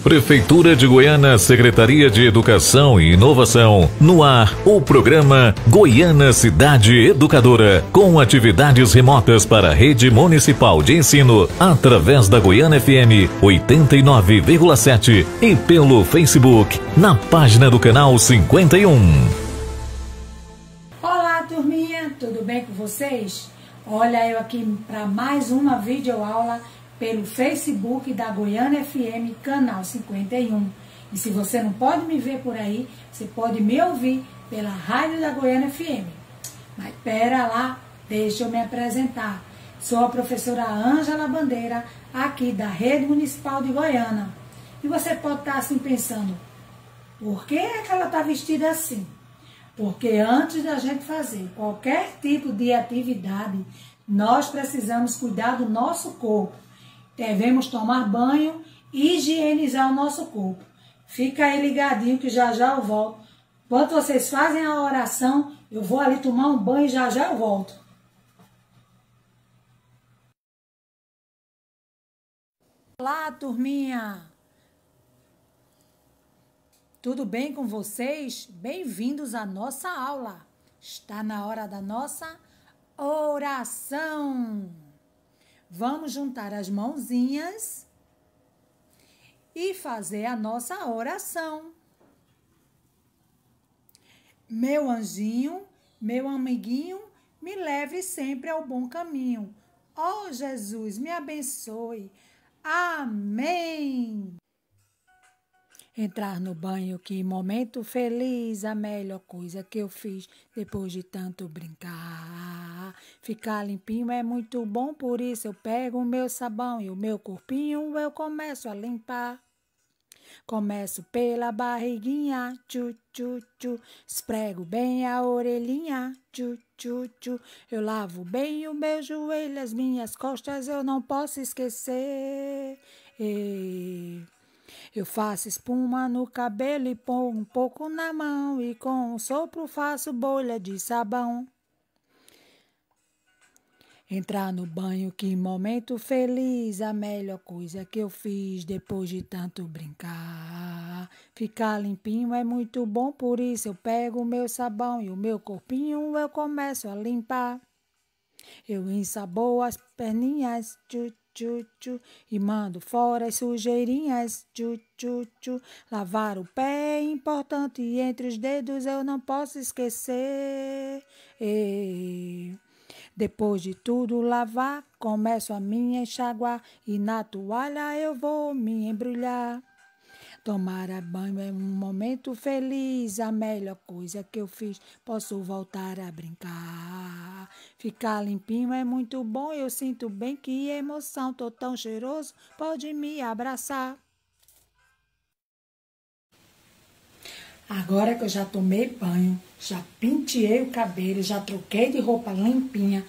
Prefeitura de Goiânia, Secretaria de Educação e Inovação. No ar, o programa Goiânia Cidade Educadora, com atividades remotas para a rede municipal de ensino, através da Goiânia FM 89,7 e pelo Facebook, na página do canal 51. Olá, turminha, tudo bem com vocês? Olha eu aqui para mais uma videoaula pelo Facebook da Goiânia FM, canal 51. E se você não pode me ver por aí, você pode me ouvir pela rádio da Goiânia FM. Mas pera lá, deixa eu me apresentar. Sou a professora Ângela Bandeira, aqui da Rede Municipal de Goiânia. E você pode estar assim pensando, por que é que ela está vestida assim? Porque antes da gente fazer qualquer tipo de atividade, nós precisamos cuidar do nosso corpo. Devemos tomar banho e higienizar o nosso corpo. Fica aí ligadinho que já já eu volto. Enquanto vocês fazem a oração, eu vou ali tomar um banho e já já eu volto. Olá, turminha! Tudo bem com vocês? Bem-vindos à nossa aula. Está na hora da nossa oração. Vamos juntar as mãozinhas e fazer a nossa oração. Meu anjinho, meu amiguinho, me leve sempre ao bom caminho. Ó Jesus, me abençoe. Amém. Entrar no banho, que momento feliz, a melhor coisa que eu fiz depois de tanto brincar. Ficar limpinho é muito bom, por isso eu pego o meu sabão e o meu corpinho eu começo a limpar. Começo pela barriguinha, tchu, tchu, tchu, esprego bem a orelhinha, tchu, tchu, tchu. Eu lavo bem o meu joelho, as minhas costas eu não posso esquecer. Eu faço espuma no cabelo e ponho um pouco na mão e com um sopro faço bolha de sabão. Entrar no banho, que momento feliz, a melhor coisa que eu fiz depois de tanto brincar. Ficar limpinho é muito bom, por isso eu pego o meu sabão e o meu corpinho eu começo a limpar. Eu ensaboo as perninhas, tchu, tchu, tchu, e mando fora as sujeirinhas, tchu, tchu, tchu. Lavar o pé é importante e entre os dedos eu não posso esquecer. Depois de tudo lavar, começo a me enxaguar e na toalha eu vou me embrulhar. Tomar banho é um momento feliz, a melhor coisa que eu fiz, posso voltar a brincar. Ficar limpinho é muito bom, eu sinto bem, que emoção, tô tão cheiroso, pode me abraçar. Agora que eu já tomei banho, já penteei o cabelo, já troquei de roupa limpinha,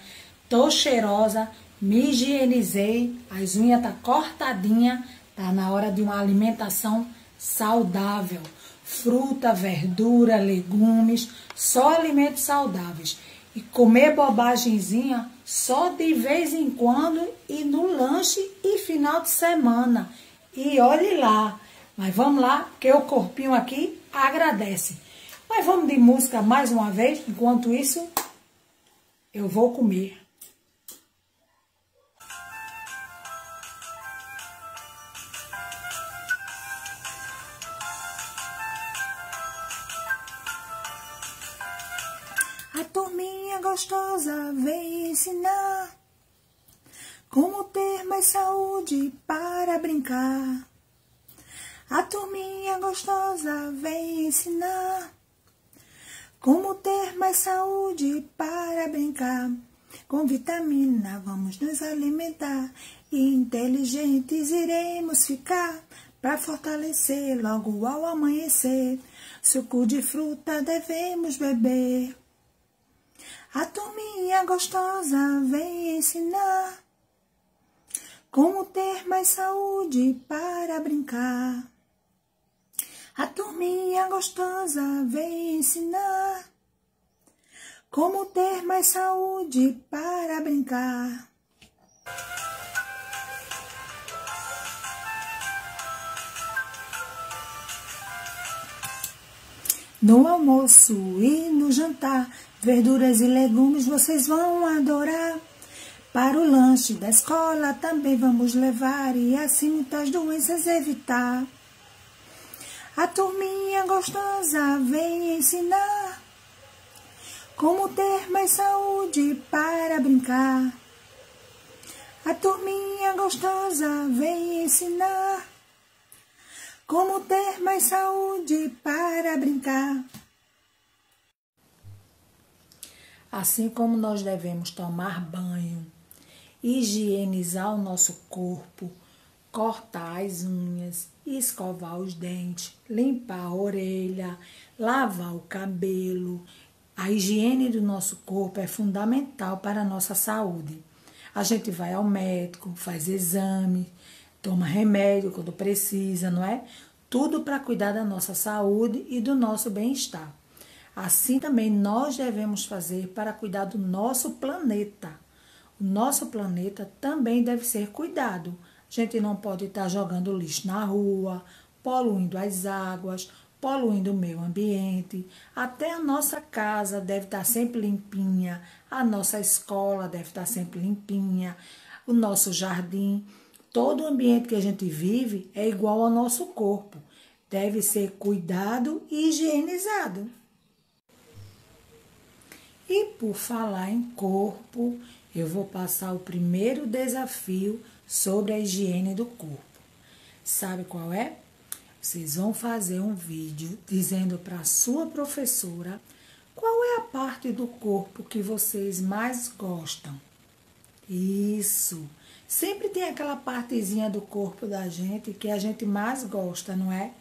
tô cheirosa, me higienizei, as unhas tá cortadinha, tá na hora de uma alimentação saudável. Fruta, verdura, legumes, só alimentos saudáveis. E comer bobagemzinha só de vez em quando e no lanche e final de semana. E olhe lá. Mas vamos lá, que o corpinho aqui agradece. Mas vamos de música mais uma vez. Enquanto isso, eu vou comer. A turminha gostosa vem ensinar como ter mais saúde para brincar. A turminha gostosa vem ensinar como ter mais saúde para brincar. Com vitamina vamos nos alimentar e inteligentes iremos ficar para fortalecer logo ao amanhecer. Suco de fruta devemos beber. A turminha gostosa vem ensinar como ter mais saúde para brincar. A turminha gostosa vem ensinar como ter mais saúde para brincar. No almoço e no jantar, verduras e legumes vocês vão adorar. Para o lanche da escola também vamos levar e assim muitas doenças evitar. A turminha gostosa vem ensinar como ter mais saúde para brincar. A turminha gostosa vem ensinar como ter mais saúde para brincar. Assim como nós devemos tomar banho, higienizar o nosso corpo, cortar as unhas, escovar os dentes, limpar a orelha, lavar o cabelo. A higiene do nosso corpo é fundamental para a nossa saúde. A gente vai ao médico, faz exame, toma remédio quando precisa, não é? Tudo para cuidar da nossa saúde e do nosso bem-estar. Assim também nós devemos fazer para cuidar do nosso planeta. O nosso planeta também deve ser cuidado. A gente não pode estar jogando lixo na rua, poluindo as águas, poluindo o meio ambiente. Até a nossa casa deve estar sempre limpinha, a nossa escola deve estar sempre limpinha, o nosso jardim. Todo o ambiente que a gente vive é igual ao nosso corpo. Deve ser cuidado e higienizado. E por falar em corpo, eu vou passar o primeiro desafio sobre a higiene do corpo. Sabe qual é? Vocês vão fazer um vídeo dizendo para a sua professora qual é a parte do corpo que vocês mais gostam. Isso! Sempre tem aquela partezinha do corpo da gente que a gente mais gosta, não é?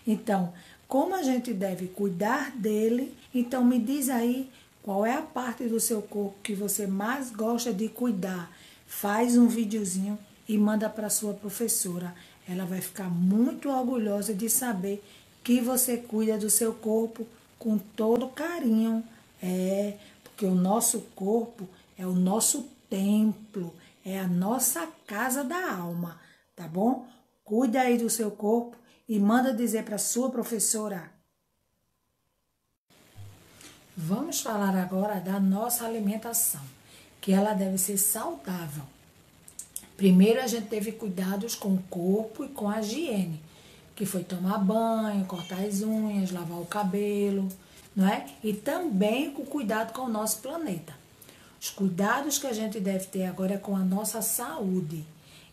Então, como a gente deve cuidar dele, então me diz aí qual é a parte do seu corpo que você mais gosta de cuidar. Faz um videozinho e manda para sua professora. Ela vai ficar muito orgulhosa de saber que você cuida do seu corpo com todo carinho. Porque o nosso corpo é o nosso templo, é a nossa casa da alma, tá bom? Cuida aí do seu corpo e manda dizer para sua professora. Vamos falar agora da nossa alimentação, que ela deve ser saudável. Primeiro a gente teve cuidados com o corpo e com a higiene, que foi tomar banho, cortar as unhas, lavar o cabelo, não é? E também com cuidado com o nosso planeta. Os cuidados que a gente deve ter agora é com a nossa saúde.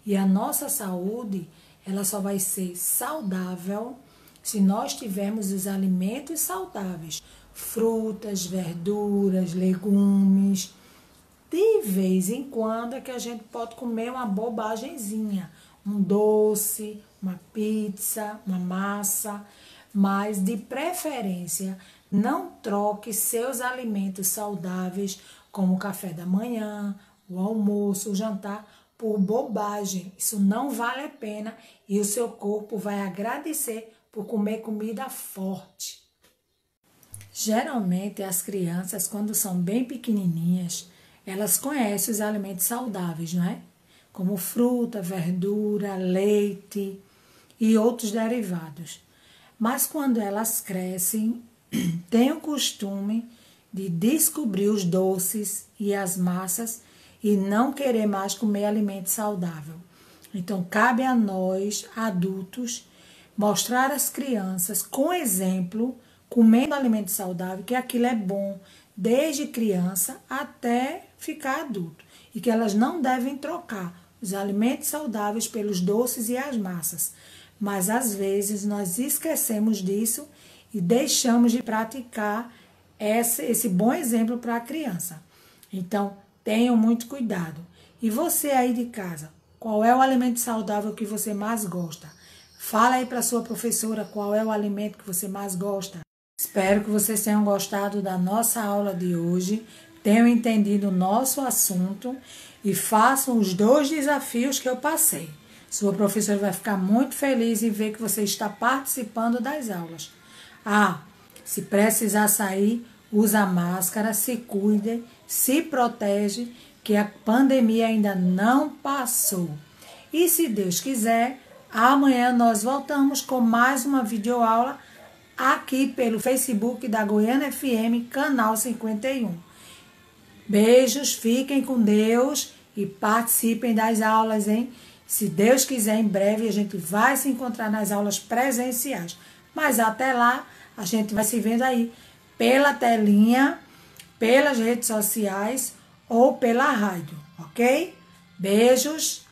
E a nossa saúde, ela só vai ser saudável se nós tivermos os alimentos saudáveis. Frutas, verduras, legumes. De vez em quando é que a gente pode comer uma bobagemzinha, um doce, uma pizza, uma massa, mas de preferência não troque seus alimentos saudáveis como o café da manhã, o almoço, o jantar por bobagem. Isso não vale a pena e o seu corpo vai agradecer por comer comida forte. Geralmente as crianças, quando são bem pequenininhas, elas conhecem os alimentos saudáveis, não é? Como fruta, verdura, leite e outros derivados. Mas quando elas crescem, têm o costume de descobrir os doces e as massas e não querer mais comer alimento saudável. Então, cabe a nós, adultos, mostrar às crianças, com exemplo, comendo alimento saudável, que aquilo é bom desde criança até ficar adulto. E que elas não devem trocar os alimentos saudáveis pelos doces e as massas. Mas às vezes nós esquecemos disso e deixamos de praticar esse bom exemplo para a criança. Então, tenham muito cuidado. E você aí de casa, qual é o alimento saudável que você mais gosta? Fala aí para sua professora qual é o alimento que você mais gosta. Espero que vocês tenham gostado da nossa aula de hoje, tenham entendido o nosso assunto e façam os 2 desafios que eu passei. Sua professora vai ficar muito feliz em ver que você está participando das aulas. Se precisar sair, usa máscara, se cuide, se protege, que a pandemia ainda não passou. E se Deus quiser, amanhã nós voltamos com mais uma videoaula aqui pelo Facebook da Goiânia FM, canal 51. Beijos, fiquem com Deus e participem das aulas, hein? Se Deus quiser, em breve a gente vai se encontrar nas aulas presenciais. Mas até lá, a gente vai se vendo aí pela telinha, pelas redes sociais ou pela rádio, ok? Beijos,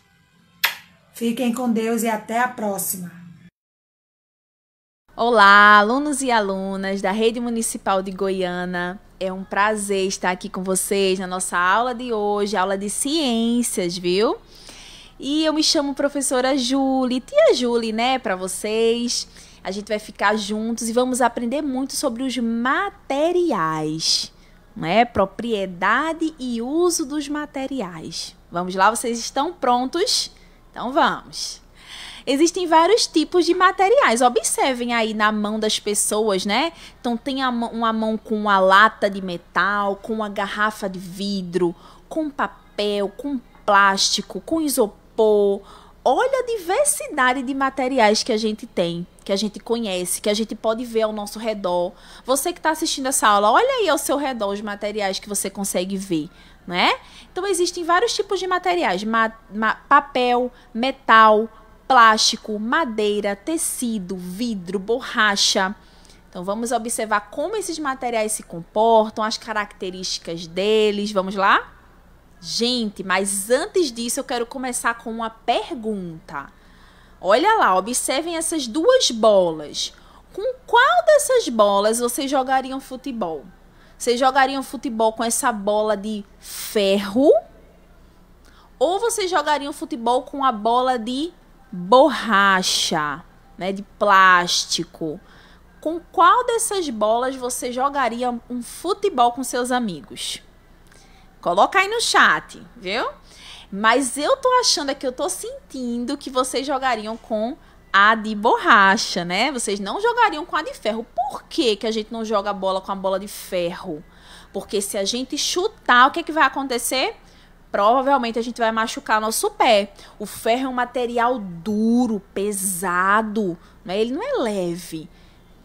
fiquem com Deus e até a próxima. Olá, alunos e alunas da Rede Municipal de Goiânia. É um prazer estar aqui com vocês na nossa aula de hoje, aula de ciências, viu? E eu me chamo professora Julie, tia Julie, né, para vocês. A gente vai ficar juntos e vamos aprender muito sobre os materiais, né? Propriedade e uso dos materiais. Vamos lá, vocês estão prontos? Então vamos. Existem vários tipos de materiais. Observem aí na mão das pessoas, né? Então tem uma mão com uma lata de metal, com uma garrafa de vidro, com papel, com plástico, com isopor. Olha a diversidade de materiais que a gente tem, que a gente conhece, que a gente pode ver ao nosso redor. Você que está assistindo essa aula, olha aí ao seu redor os materiais que você consegue ver, né? Então existem vários tipos de materiais: papel, metal, plástico, madeira, tecido, vidro, borracha. Então vamos observar como esses materiais se comportam, as características deles. Vamos lá? Gente, mas antes disso eu quero começar com uma pergunta. Olha lá, observem essas duas bolas. Com qual dessas bolas vocês jogariam futebol? Vocês jogariam futebol com essa bola de ferro? Ou vocês jogariam futebol com a bola de borracha, né, de plástico? Com qual dessas bolas você jogaria um futebol com seus amigos? Coloca aí no chat, viu? Mas eu tô achando aqui, eu tô sentindo que vocês jogariam com a de borracha, né? Vocês não jogariam com a de ferro. Por que que a gente não joga a bola com a bola de ferro? Porque se a gente chutar, o que é que vai acontecer? Provavelmente a gente vai machucar nosso pé. O ferro é um material duro, pesado, né? Ele não é leve,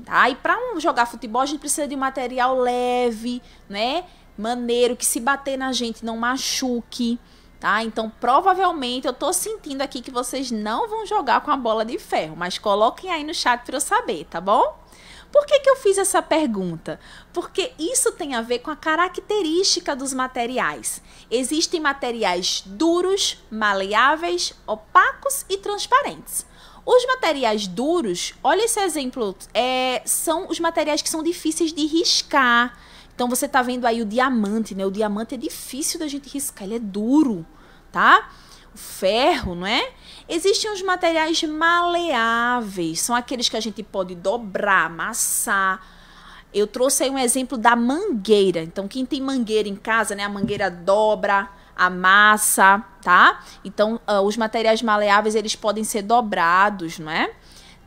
tá? E para jogar futebol a gente precisa de um material leve, né? Maneiro, que se bater na gente não machuque, tá? Então, provavelmente, eu tô sentindo aqui que vocês não vão jogar com a bola de ferro, mas coloquem aí no chat para eu saber, tá bom? Por que que eu fiz essa pergunta? Porque isso tem a ver com a característica dos materiais. Existem materiais duros, maleáveis, opacos e transparentes. Os materiais duros, olha esse exemplo, são os materiais que são difíceis de riscar. Então, você tá vendo aí o diamante, né? O diamante é difícil da gente riscar, ele é duro, tá? O ferro, não é? Existem os materiais maleáveis, são aqueles que a gente pode dobrar, amassar. Eu trouxe aí um exemplo da mangueira. Então, quem tem mangueira em casa, né? A mangueira dobra, amassa, tá? Então, os materiais maleáveis, eles podem ser dobrados, não é?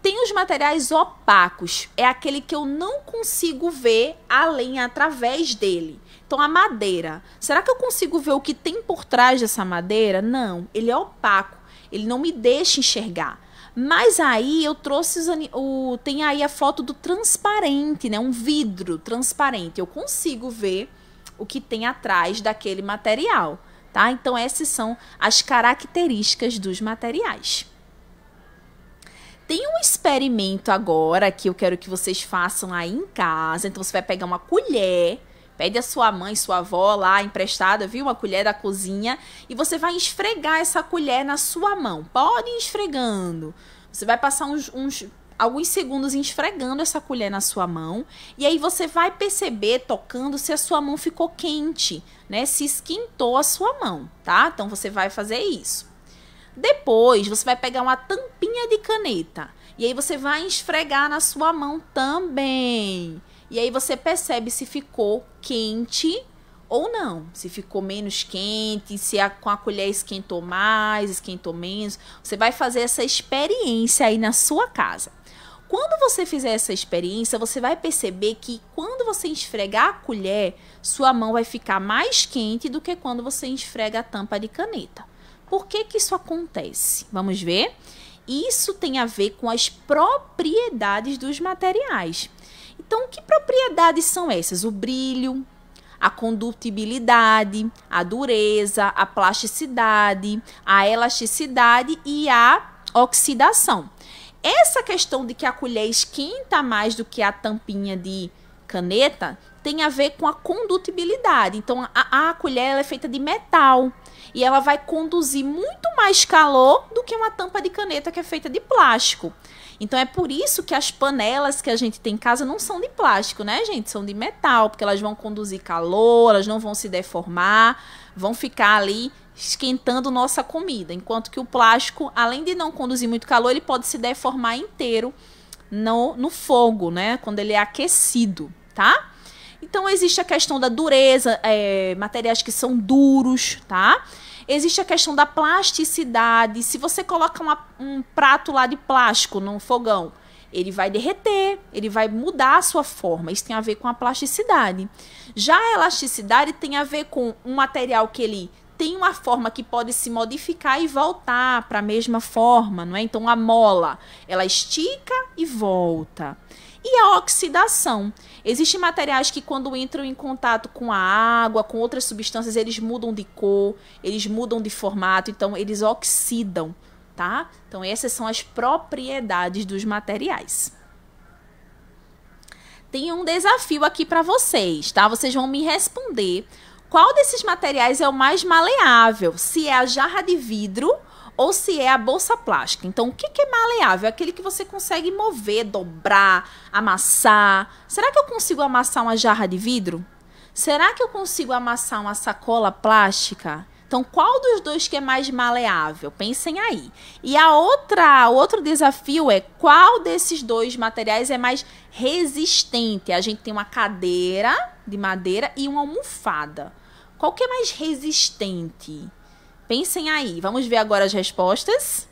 Tem os materiais opacos, é aquele que eu não consigo ver além, através dele. Então, a madeira, será que eu consigo ver o que tem por trás dessa madeira? Não, ele é opaco, ele não me deixa enxergar. Mas aí eu trouxe, tem aí a foto do transparente, né? Um vidro transparente, eu consigo ver o que tem atrás daquele material, tá? Então, essas são as características dos materiais. Tem um experimento agora que eu quero que vocês façam aí em casa. Então, você vai pegar uma colher, pede a sua mãe, sua avó lá emprestada, viu? Uma colher da cozinha. E você vai esfregar essa colher na sua mão. Pode ir esfregando. Você vai passar alguns segundos esfregando essa colher na sua mão. E aí você vai perceber, tocando, se a sua mão ficou quente, né? Se esquentou a sua mão, tá? Então, você vai fazer isso. Depois, você vai pegar uma tampinha de caneta e aí você vai esfregar na sua mão também. E aí você percebe se ficou quente ou não. Se ficou menos quente, se com a colher esquentou mais, esquentou menos. Você vai fazer essa experiência aí na sua casa. Quando você fizer essa experiência, você vai perceber que quando você esfregar a colher, sua mão vai ficar mais quente do que quando você esfrega a tampa de caneta. Por que que isso acontece? Vamos ver? Isso tem a ver com as propriedades dos materiais. Então, que propriedades são essas? O brilho, a condutibilidade, a dureza, a plasticidade, a elasticidade e a oxidação. Essa questão de que a colher esquenta mais do que a tampinha de caneta tem a ver com a condutibilidade. Então, a colher ela é feita de metal e ela vai conduzir muito mais calor do que uma tampa de caneta que é feita de plástico. Então, é por isso que as panelas que a gente tem em casa não são de plástico, né, gente? São de metal, porque elas vão conduzir calor, elas não vão se deformar, vão ficar ali esquentando nossa comida. Enquanto que o plástico, além de não conduzir muito calor, ele pode se deformar inteiro no fogo, né? Quando ele é aquecido, tá? Então, existe a questão da dureza, materiais que são duros, tá? Existe a questão da plasticidade. Se você coloca um prato lá de plástico no fogão, ele vai derreter, ele vai mudar a sua forma. Isso tem a ver com a plasticidade. Já a elasticidade tem a ver com um material que ele tem uma forma que pode se modificar e voltar para a mesma forma, não é? Então, a mola, ela estica e volta. E a oxidação. Existem materiais que quando entram em contato com a água, com outras substâncias, eles mudam de cor, eles mudam de formato, então eles oxidam, tá? Então essas são as propriedades dos materiais. Tem um desafio aqui para vocês, tá? Vocês vão me responder qual desses materiais é o mais maleável, se é a jarra de vidro ou se é a bolsa plástica. Então, o que é maleável? É aquele que você consegue mover, dobrar, amassar. Será que eu consigo amassar uma jarra de vidro? Será que eu consigo amassar uma sacola plástica? Então, qual dos dois que é mais maleável? Pensem aí. E outro desafio é qual desses dois materiais é mais resistente? A gente tem uma cadeira de madeira e uma almofada. Qual que é mais resistente? Pensem aí, vamos ver agora as respostas.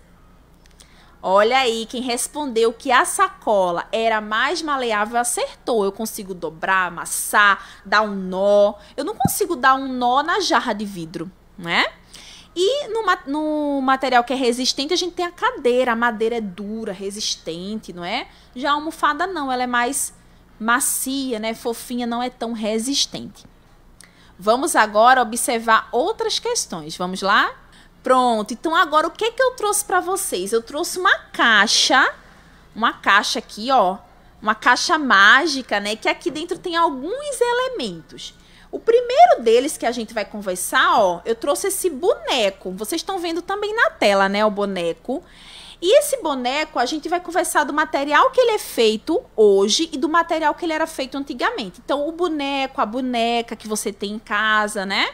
Olha aí, quem respondeu que a sacola era mais maleável acertou. Eu consigo dobrar, amassar, dar um nó. Eu não consigo dar um nó na jarra de vidro, não é? E no material que é resistente, a gente tem a cadeira. A madeira é dura, resistente, não é? Já a almofada não, ela é mais macia, né? Fofinha, não é tão resistente. Vamos agora observar outras questões. Vamos lá? Pronto. Então, agora, o que eu trouxe para vocês? Eu trouxe uma caixa aqui, ó. Uma caixa mágica, né? Que aqui dentro tem alguns elementos. O primeiro deles que a gente vai conversar, ó, eu trouxe esse boneco. Vocês estão vendo também na tela, né? O boneco. E esse boneco, a gente vai conversar do material que ele é feito hoje e do material que ele era feito antigamente. Então, o boneco, a boneca que você tem em casa, né?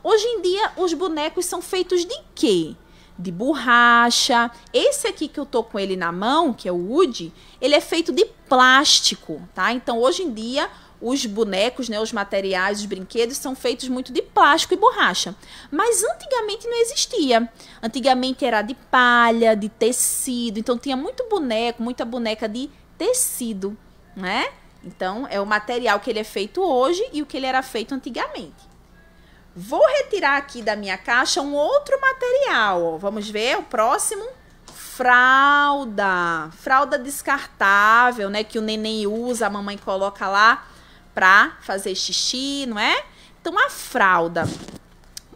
Hoje em dia, os bonecos são feitos de quê? De borracha. Esse aqui que eu tô com ele na mão, que é o Woody, ele é feito de plástico, tá? Então, hoje em dia, os bonecos, né, os materiais, os brinquedos são feitos muito de plástico e borracha. Mas antigamente não existia. Antigamente era de palha, de tecido. Então tinha muito boneco, muita boneca de tecido, né? Então é o material que ele é feito hoje e o que ele era feito antigamente. Vou retirar aqui da minha caixa um outro material, ó. Vamos ver o próximo. Fralda. Fralda descartável, né, que o neném usa, a mamãe coloca lá para fazer xixi, não é? Então, a fralda.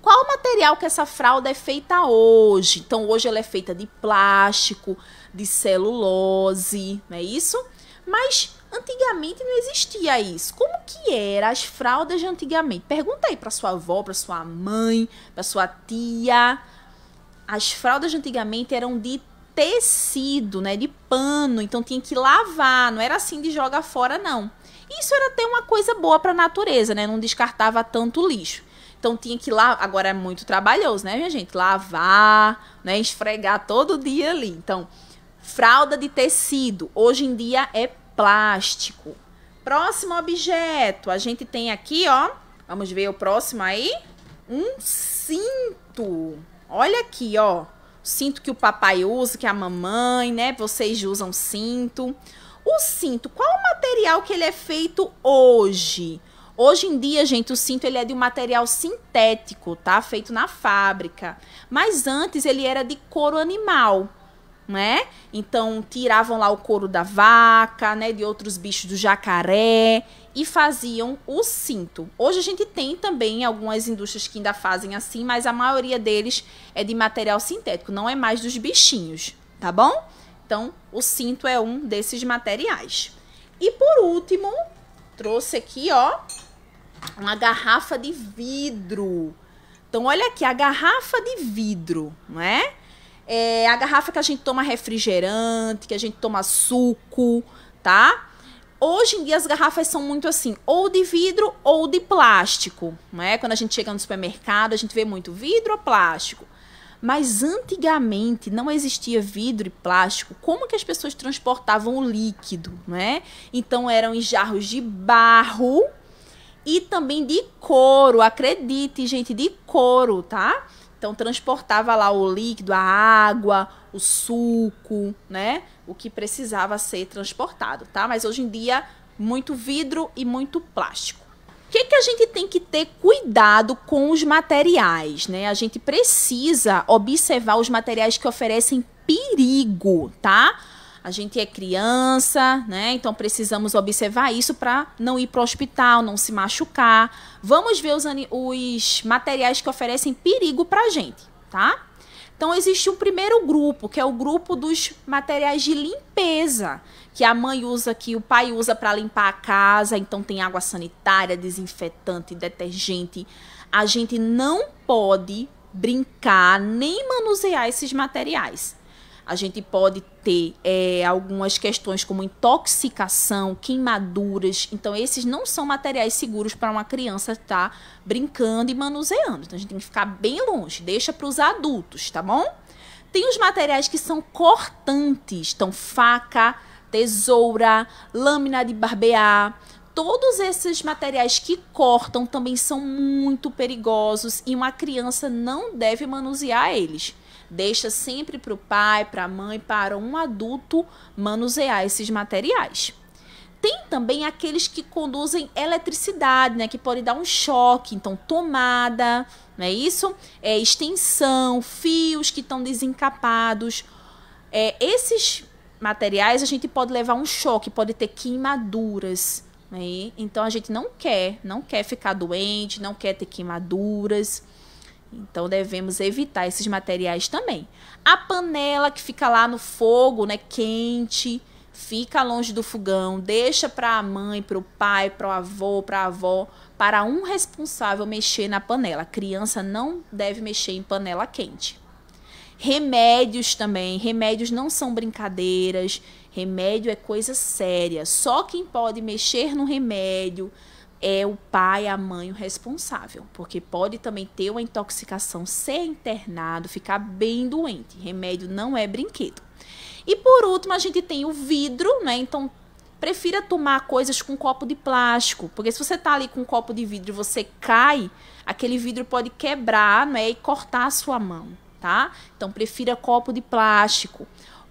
Qual o material que essa fralda é feita hoje? Então, hoje ela é feita de plástico, de celulose, não é isso? Mas, antigamente não existia isso. Como que eram as fraldas de antigamente? Pergunta aí para sua avó, para sua mãe, para sua tia. As fraldas de antigamente eram de tecido, né? De pano. Então, tinha que lavar. Não era assim de jogar fora, não. Isso era até uma coisa boa para a natureza, né? Não descartava tanto lixo. Então tinha que lavar. Agora é muito trabalhoso, né, minha gente? Lavar, né? Esfregar todo dia ali. Então, fralda de tecido. Hoje em dia é plástico. Próximo objeto. A gente tem aqui, ó. Vamos ver o próximo aí. Um cinto. Olha aqui, ó. O cinto que o papai usa, que a mamãe, né? Vocês usam cinto. O cinto, qual o material que ele é feito hoje? Hoje em dia, gente, o cinto ele é de um material sintético, tá? Feito na fábrica. Mas antes ele era de couro animal, né? Então, tiravam lá o couro da vaca, né? De outros bichos, do jacaré, e faziam o cinto. Hoje a gente tem também algumas indústrias que ainda fazem assim, mas a maioria deles é de material sintético, não é mais dos bichinhos, tá bom? Então, o cinto é um desses materiais. E por último, trouxe aqui, ó, uma garrafa de vidro. Então, olha aqui, a garrafa de vidro, não é? É a garrafa que a gente toma refrigerante, que a gente toma suco, tá? Hoje em dia as garrafas são muito assim, ou de vidro ou de plástico, não é? Quando a gente chega no supermercado, a gente vê muito vidro ou plástico. Mas antigamente não existia vidro e plástico. Como que as pessoas transportavam o líquido, não é? Então eram em jarros de barro e também de couro, acredite, gente, de couro, tá? Então transportava lá o líquido, a água, o suco, né? O que precisava ser transportado, tá? Mas hoje em dia, muito vidro e muito plástico. O que a gente tem que ter cuidado com os materiais, né? A gente precisa observar os materiais que oferecem perigo, tá? A gente é criança, né? Então precisamos observar isso para não ir para o hospital, não se machucar. Vamos ver os materiais que oferecem perigo para a gente, tá? Então existe um primeiro grupo, que é o grupo dos materiais de limpeza, que a mãe usa, que o pai usa para limpar a casa. Então tem água sanitária, desinfetante, detergente. A gente não pode brincar nem manusear esses materiais. A gente pode ter algumas questões como intoxicação, queimaduras. Então, esses não são materiais seguros para uma criança estar brincando e manuseando. Então, a gente tem que ficar bem longe. Deixa para os adultos, tá bom? Tem os materiais que são cortantes. Então, faca, tesoura, lâmina de barbear. Todos esses materiais que cortam também são muito perigosos e uma criança não deve manusear eles. Deixa sempre para o pai, para a mãe, para um adulto manusear esses materiais. Tem também aqueles que conduzem eletricidade, né? Que pode dar um choque. Então, tomada, não é isso? Extensão, fios que estão desencapados. Esses materiais a gente pode levar um choque, pode ter queimaduras, né? Então, a gente não quer ficar doente, não quer ter queimaduras. Então, devemos evitar esses materiais também. A panela que fica lá no fogo, né, quente, fica longe do fogão, deixa para a mãe, para o pai, para o avô, para a avó, para um responsável mexer na panela. A criança não deve mexer em panela quente. Remédios também. Remédios não são brincadeiras. Remédio é coisa séria. Só quem pode mexer no remédio é o pai, a mãe, o responsável, porque pode também ter uma intoxicação, ser internado, ficar bem doente. Remédio não é brinquedo. E por último, a gente tem o vidro, né? Então, prefira tomar coisas com copo de plástico, porque se você tá ali com um copo de vidro e você cai, aquele vidro pode quebrar, né? E cortar a sua mão, tá? Então, prefira copo de plástico.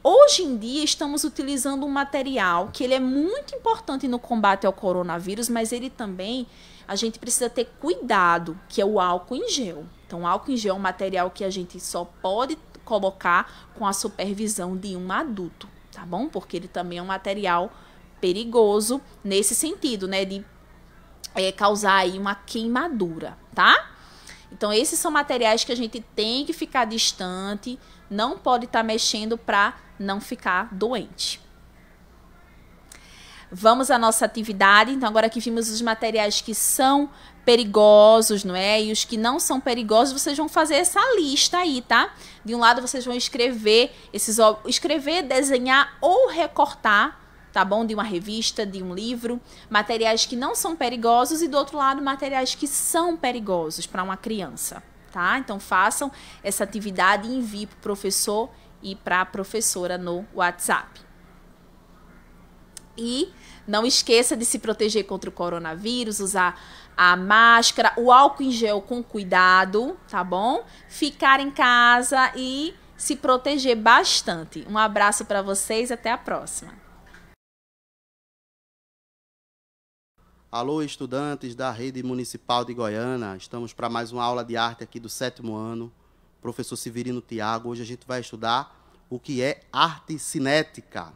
Hoje em dia, estamos utilizando um material que ele é muito importante no combate ao coronavírus, mas ele também, a gente precisa ter cuidado, que é o álcool em gel. Então, o álcool em gel é um material que a gente só pode colocar com a supervisão de um adulto, tá bom? Porque ele também é um material perigoso nesse sentido, né? De causar aí uma queimadura, tá? Então, esses são materiais que a gente tem que ficar distante, não pode estar mexendo para não ficar doente. Vamos à nossa atividade. Então, agora que vimos os materiais que são perigosos, não é? E os que não são perigosos, vocês vão fazer essa lista aí, tá? De um lado, vocês vão escrever, desenhar ou recortar, tá bom? De uma revista, de um livro, materiais que não são perigosos e do outro lado, materiais que são perigosos para uma criança, tá? Então, façam essa atividade e enviem para o professor e para a professora no WhatsApp. E não esqueça de se proteger contra o coronavírus, usar a máscara, o álcool em gel com cuidado, tá bom? Ficar em casa e se proteger bastante. Um abraço para vocês, até a próxima. Alô, estudantes da Rede Municipal de Goiânia. Estamos para mais uma aula de arte aqui do 7º ano. Professor Severino Tiago. Hoje a gente vai estudar o que é arte cinética.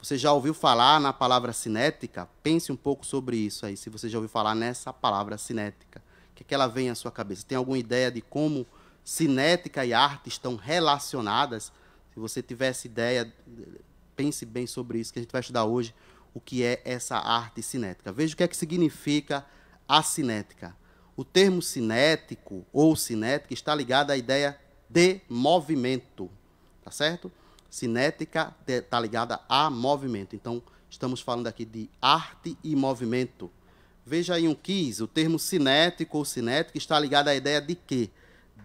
Você já ouviu falar na palavra cinética? Pense um pouco sobre isso aí, se você já ouviu falar nessa palavra cinética. O que é que ela vem à sua cabeça? Tem alguma ideia de como cinética e arte estão relacionadas? Se você tivesse ideia, pense bem sobre isso, que a gente vai estudar hoje, o que é essa arte cinética. Veja o que é que significa a cinética. O termo cinético ou cinética está ligado à ideia de movimento, tá certo? Cinética está ligada a movimento. Então, estamos falando aqui de arte e movimento. Veja aí um quiz. O termo cinético ou cinética está ligado à ideia de quê?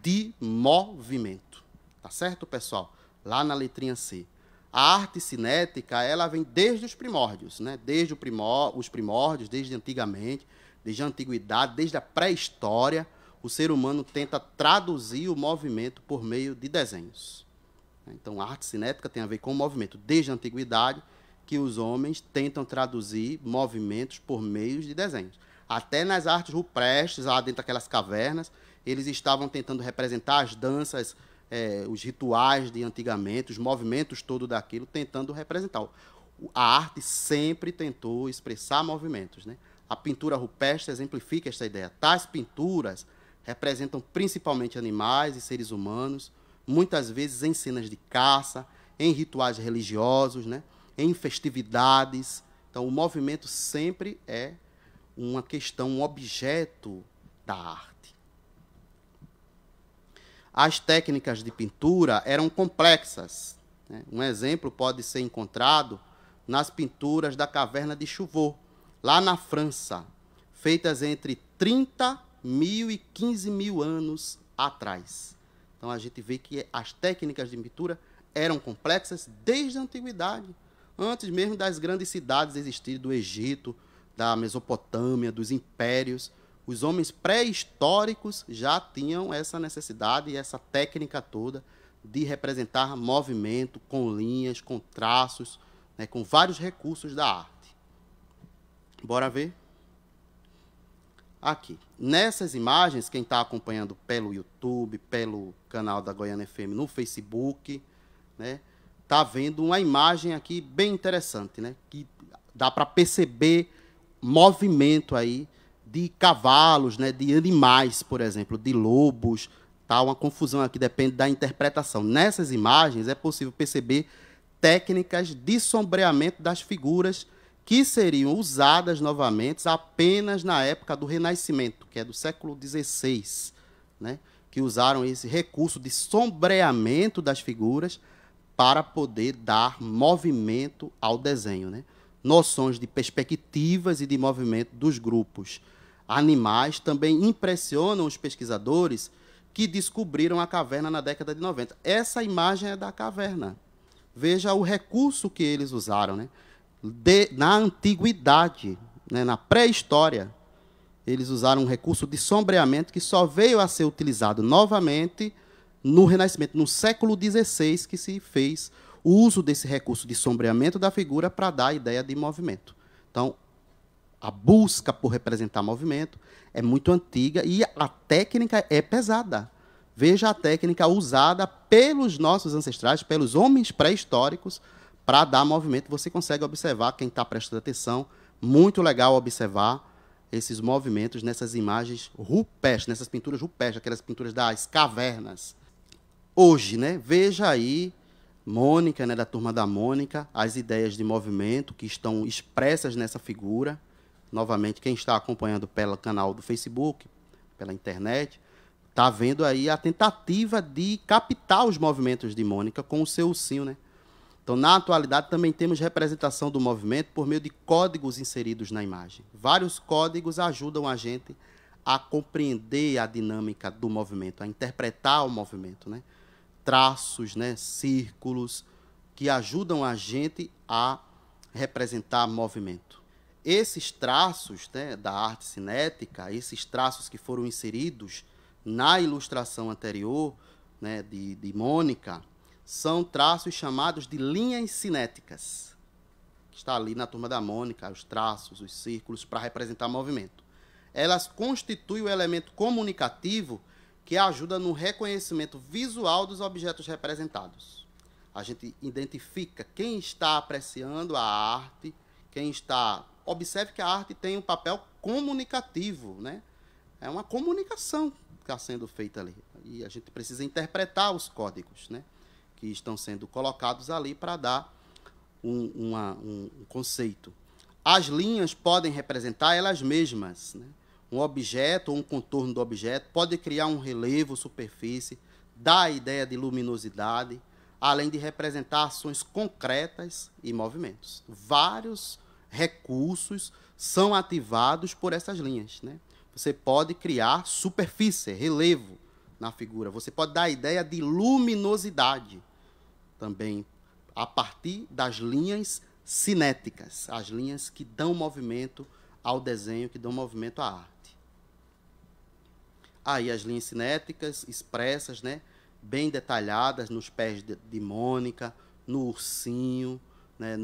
De movimento. Tá certo, pessoal? Lá na letrinha C. A arte cinética, ela vem desde os primórdios, né? Desde os primórdios, desde antigamente, desde a antiguidade, desde a pré-história, o ser humano tenta traduzir o movimento por meio de desenhos. Então, a arte cinética tem a ver com o movimento. Desde a antiguidade, que os homens tentam traduzir movimentos por meio de desenhos. Até nas artes rupestres, lá dentro daquelas cavernas, eles estavam tentando representar as danças, os rituais de antigamente, os movimentos todos daquilo, tentando representar. A arte sempre tentou expressar movimentos, né? A pintura rupestre exemplifica esta ideia. Tais pinturas representam principalmente animais e seres humanos, muitas vezes em cenas de caça, em rituais religiosos, né? Em festividades. Então, o movimento sempre é uma questão, um objeto da arte. As técnicas de pintura eram complexas, né? Um exemplo pode ser encontrado nas pinturas da caverna de Chauvet, lá na França, feitas entre 30.000 e 15.000 anos atrás. Então, a gente vê que as técnicas de pintura eram complexas desde a antiguidade, antes mesmo das grandes cidades existirem do Egito, da Mesopotâmia, dos impérios. Os homens pré-históricos já tinham essa necessidade e essa técnica toda de representar movimento com linhas, com traços, né, com vários recursos da arte. Bora ver? Aqui, nessas imagens, quem está acompanhando pelo YouTube, pelo canal da Goiânia FM no Facebook, né, tá vendo uma imagem aqui bem interessante, né, que dá para perceber movimento aí de cavalos, né, de animais, por exemplo, de lobos. Tá uma confusão aqui, depende da interpretação. Nessas imagens é possível perceber técnicas de sombreamento das figuras que seriam usadas novamente apenas na época do Renascimento, que é do século XVI, né? Que usaram esse recurso de sombreamento das figuras para poder dar movimento ao desenho, né? Noções de perspectivas e de movimento dos grupos animais também impressionam os pesquisadores que descobriram a caverna na década de 90. Essa imagem é da caverna. Veja o recurso que eles usaram, né? Na antiguidade, né, na pré-história, eles usaram um recurso de sombreamento que só veio a ser utilizado novamente no Renascimento, no século XVI, que se fez o uso desse recurso de sombreamento da figura para dar a ideia de movimento. Então, a busca por representar movimento é muito antiga e a técnica é pesada. Veja a técnica usada pelos nossos ancestrais, pelos homens pré-históricos, para dar movimento. Você consegue observar, quem está prestando atenção, muito legal observar esses movimentos nessas imagens rupestres, nessas pinturas rupestres, aquelas pinturas das cavernas. Hoje, né, veja aí, Mônica, né, da turma da Mônica, as ideias de movimento que estão expressas nessa figura. Novamente, quem está acompanhando pelo canal do Facebook, pela internet, está vendo aí a tentativa de captar os movimentos de Mônica com o seu ursinho, né? Então, na atualidade, também temos representação do movimento por meio de códigos inseridos na imagem. Vários códigos ajudam a gente a compreender a dinâmica do movimento, a interpretar o movimento, né? Traços, né? Círculos, que ajudam a gente a representar movimento. Esses traços, né, da arte cinética, esses traços que foram inseridos na ilustração anterior, né, de Mônica, são traços chamados de linhas cinéticas. Está ali na turma da Mônica, os traços, os círculos, para representar movimento. Elas constituem o elemento comunicativo que ajuda no reconhecimento visual dos objetos representados. A gente identifica quem está apreciando a arte, quem está... Observe que a arte tem um papel comunicativo, né? É uma comunicação que está sendo feita ali. E a gente precisa interpretar os códigos, né, que estão sendo colocados ali para dar um conceito. As linhas podem representar elas mesmas, né? Um objeto ou um contorno do objeto pode criar um relevo, superfície, dar a ideia de luminosidade, além de representar ações concretas e movimentos. Vários recursos são ativados por essas linhas, né? Você pode criar superfície, relevo na figura. Você pode dar a ideia de luminosidade também a partir das linhas cinéticas, as linhas que dão movimento ao desenho, que dão movimento à arte. Aí as linhas cinéticas expressas, né, bem detalhadas nos pés de Mônica, no ursinho, né,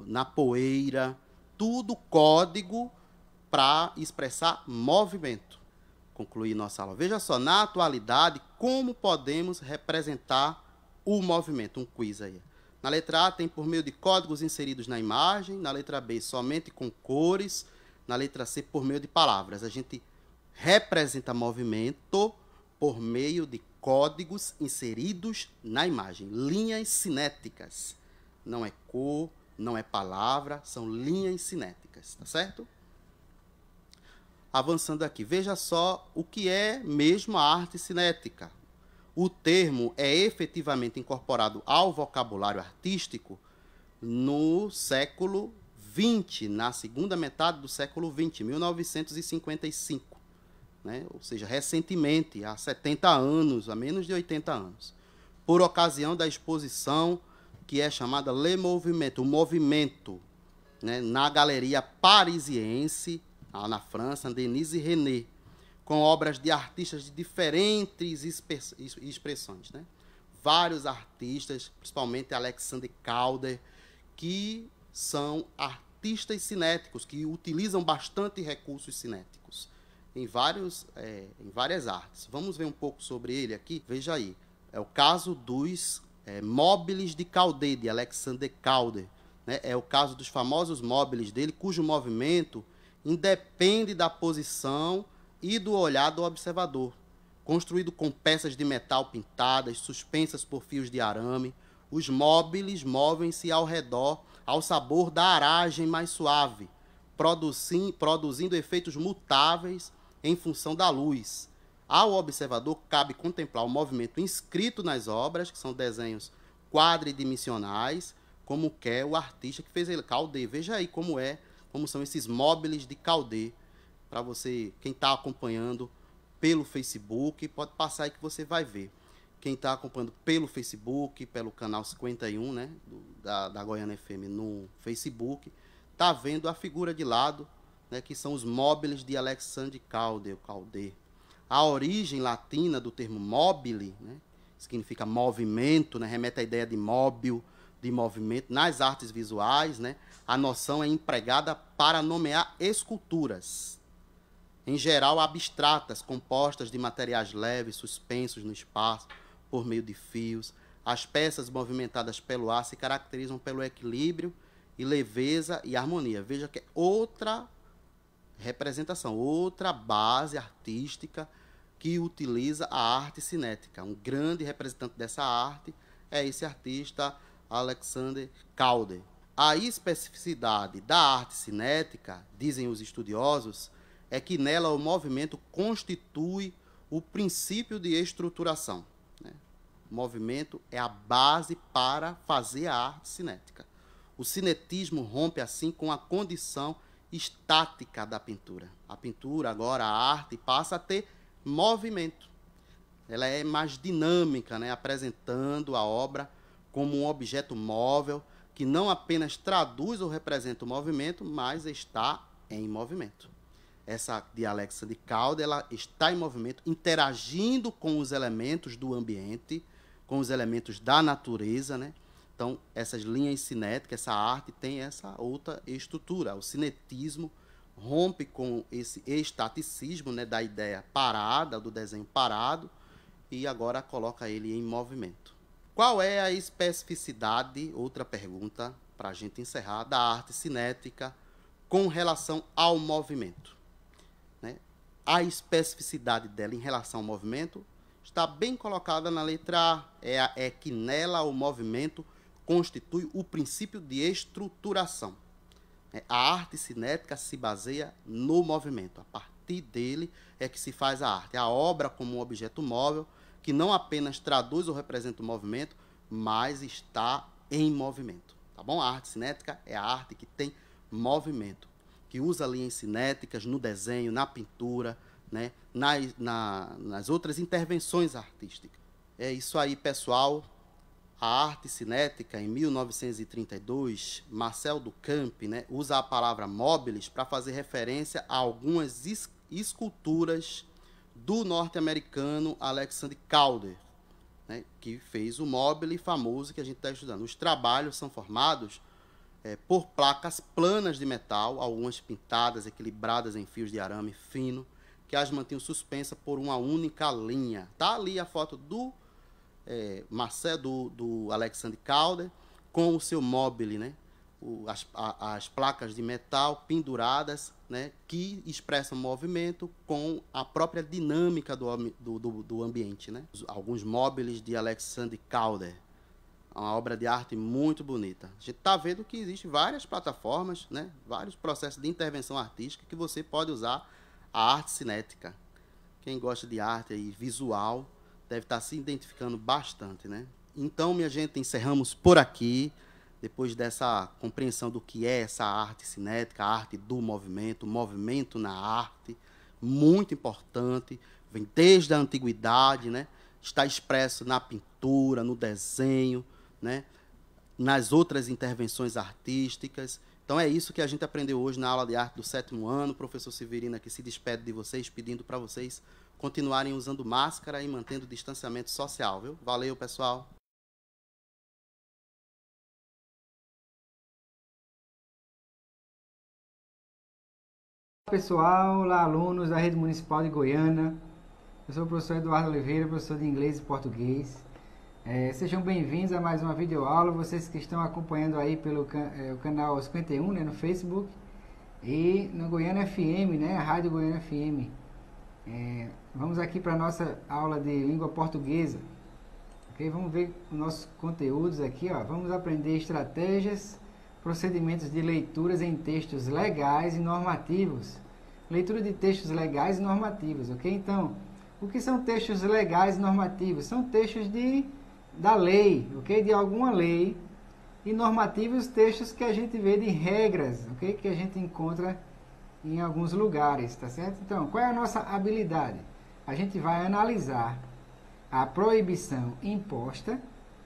na poeira, tudo código para expressar movimento. Concluir nossa aula. Veja só, na atualidade, como podemos representar o movimento? Um quiz aí. Na letra A tem por meio de códigos inseridos na imagem, na letra B somente com cores, na letra C por meio de palavras. A gente representa movimento por meio de códigos inseridos na imagem. Linhas cinéticas. Não é cor, não é palavra, são linhas cinéticas, tá certo? Avançando aqui, veja só o que é mesmo a arte cinética. O termo é efetivamente incorporado ao vocabulário artístico no século XX, na segunda metade do século XX, 1955. Né? Ou seja, recentemente, há 70 anos, há menos de 80 anos, por ocasião da exposição que é chamada Le Mouvement, o movimento, né? Na Galeria Parisiense, na França, Denise René, com obras de artistas de diferentes expressões, né? Vários artistas, principalmente Alexander Calder, que são artistas cinéticos, que utilizam bastante recursos cinéticos em várias artes. Vamos ver um pouco sobre ele aqui? Veja aí. É o caso dos móveis de Calder, de Alexander Calder. Né? É o caso dos famosos móveis dele, cujo movimento independe da posição e do olhar do observador. Construído com peças de metal pintadas, suspensas por fios de arame, os móveis movem-se ao redor ao sabor da aragem mais suave, produzindo efeitos mutáveis em função da luz. Ao observador cabe contemplar o movimento inscrito nas obras, que são desenhos quadridimensionais, como quer o artista que fez ele, Calder. Veja aí como são esses móveis de Calder, para você, quem está acompanhando pelo Facebook, pode passar aí que você vai ver. Quem está acompanhando pelo Facebook, pelo canal 51, né, da Goiânia FM no Facebook, está vendo a figura de lado, né, que são os móveis de Alexander Calder. A origem latina do termo mobile, né, significa movimento, né, remete à ideia de móbil, de movimento. Nas artes visuais, né, a noção é empregada para nomear esculturas, em geral abstratas, compostas de materiais leves, suspensos no espaço, por meio de fios. As peças movimentadas pelo ar se caracterizam pelo equilíbrio e leveza e harmonia. Veja que é outra representação, outra base artística que utiliza a arte cinética. Um grande representante dessa arte é esse artista Alexander Calder. A especificidade da arte cinética, dizem os estudiosos, é que nela o movimento constitui o princípio de estruturação. Né? O movimento é a base para fazer a arte cinética. O cinetismo rompe assim com a condição estática da pintura. A pintura, agora a arte, passa a ter movimento. Ela é mais dinâmica, né? Apresentando a obra como um objeto móvel que não apenas traduz ou representa o movimento, mas está em movimento. Essa de Alexander Calder, ela está em movimento, interagindo com os elementos do ambiente, com os elementos da natureza, né? Então, essas linhas cinéticas, essa arte tem essa outra estrutura. O cinetismo rompe com esse estaticismo, né, da ideia parada, do desenho parado, e agora coloca ele em movimento. Qual é a especificidade, outra pergunta, para a gente encerrar, da arte cinética com relação ao movimento? Né? A especificidade dela em relação ao movimento está bem colocada na letra A. É que nela o movimento constitui o princípio de estruturação. A arte cinética se baseia no movimento. A partir dele é que se faz a arte. A obra como um objeto móvel que não apenas traduz ou representa o movimento, mas está em movimento. Tá bom? A arte cinética é a arte que tem movimento, que usa linhas cinéticas no desenho, na pintura, né? nas outras intervenções artísticas. É isso aí, pessoal. A arte cinética, em 1932, Marcel Duchamp, né, usa a palavra mobilis para fazer referência a algumas esculturas do norte-americano Alexander Calder, né, que fez o mobile famoso que a gente está estudando. Os trabalhos são formados por placas planas de metal, algumas pintadas, equilibradas em fios de arame fino, que as mantinham suspensas por uma única linha. Está ali a foto do Marcel, do Alexander Calder, com o seu mobile, né? As placas de metal penduradas, né? Que expressam movimento com a própria dinâmica do ambiente, né? Alguns móveis de Alexander Calder, uma obra de arte muito bonita. A gente está vendo que existem várias plataformas, né? Vários processos de intervenção artística que você pode usar a arte cinética. Quem gosta de arte e visual deve estar se identificando bastante, né? Então, minha gente, encerramos por aqui, depois dessa compreensão do que é essa arte cinética, a arte do movimento, o movimento na arte, muito importante, vem desde a antiguidade, né? Está expresso na pintura, no desenho, né? Nas outras intervenções artísticas. Então, é isso que a gente aprendeu hoje na aula de arte do 7º ano. O professor Severino aqui se despede de vocês, pedindo para vocês continuarem usando máscara e mantendo o distanciamento social, viu? Valeu, pessoal! Olá, pessoal, olá, alunos da Rede Municipal de Goiânia. Eu sou o professor Eduardo Oliveira, professor de inglês e português. Sejam bem-vindos a mais uma videoaula, vocês que estão acompanhando aí pelo o canal 51, né, no Facebook, e no Goiânia FM, né, a Rádio Goiânia FM. Vamos aqui para a nossa aula de língua portuguesa. Okay? Vamos ver os nossos conteúdos aqui. Ó. Vamos aprender estratégias, procedimentos de leituras em textos legais e normativos. Leitura de textos legais e normativos. Okay? Então, o que são textos legais e normativos? São textos da lei, okay? De alguma lei. E normativos, textos que a gente vê de regras, okay? Que a gente encontra em alguns lugares, tá certo? Então, qual é a nossa habilidade? A gente vai analisar a proibição imposta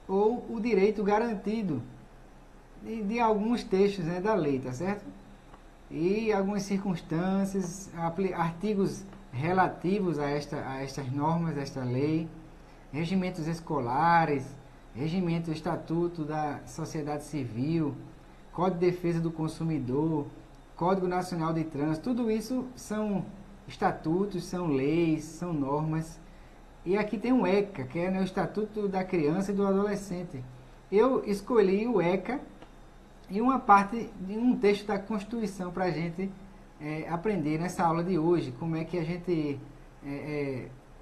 ou o direito garantido de alguns textos, né, da lei, tá certo? E algumas circunstâncias, artigos relativos a estas normas, a esta lei, regimentos escolares, regimento, estatuto da sociedade civil, Código de Defesa do Consumidor, Código Nacional de Trânsito, tudo isso são estatutos, são leis, são normas. E aqui tem o ECA, que é, né, o Estatuto da Criança e do Adolescente. Eu escolhi o ECA e uma parte de um texto da Constituição para a gente aprender nessa aula de hoje, como é que a gente,